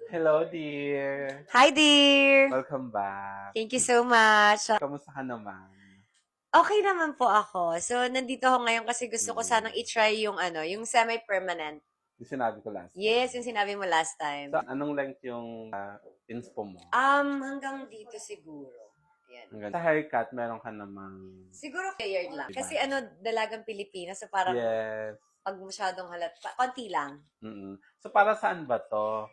Hello, dear. Hi, dear! Welcome back. Thank you so much. Kamusta ka naman? Okay naman po ako. So, nandito ako ngayon kasi gusto ko sanang Mm. i-try yung semi-permanent. Yung sinabi ko last Yes, time. yung sinabi mo last time. So, anong length yung inspo mo? Hanggang dito siguro. Yan. Sa haircut, meron ka namang... Siguro yard lang. Diba? Kasi dalagang Pilipinas. So, parang Yes. pag masyadong konti lang. Mm-mm. So, para saan ba to?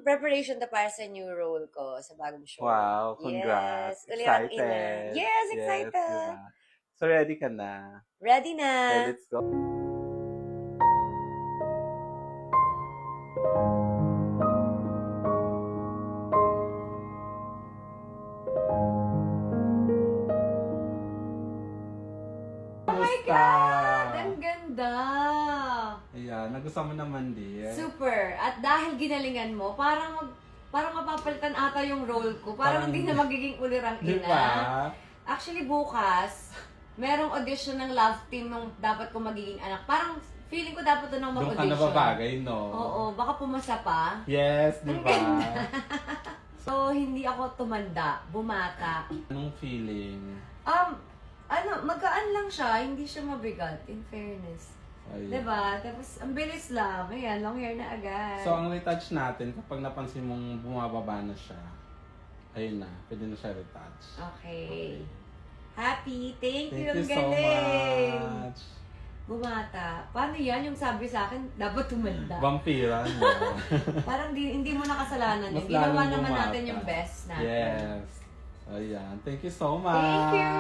Preparation na para sa new role ko sa bagong show. Wow, congrats. Yes, Ulirang Ina. Excited. Yes, excited. diba? So, ready ka na? Ready Okay, na. let's go. Oh my God! Ang ganda! Ayan, nagustuhan mo naman, dear. Super. At dahil ginalingan mo, parang mapapalitan ata yung role ko. Parang hindi na magiging ulirang ina. Diba? Actually, bukas, merong audition ng love team nung dapat ko magiging anak. Parang feeling ko dapat doon Doon ka mag-audition. nababagay, no? Oo, baka pumasa pa. Yes, di Ang ba? So, hindi ako tumanda, bumata. Anong feeling? Magaan lang siya, hindi siya mabigat, in fairness. Ayun. Diba? Tapos, ang bilis lang. Ayan, long hair na agad. So, ang retouch natin, kapag napansin mong bumababa na siya, ayun na, pwede na siya retouch. Okay. Happy. Thank you. Thank you Ang so galing. much. Bumata. Paano yan? Yung sabi sa akin, dapat tumanda. Vampira, no? Parang hindi mo nakasalanan Mas yun. Ginawa lalong naman bumata. natin yung best natin. Yes. Ayan. Thank you so much. Thank you.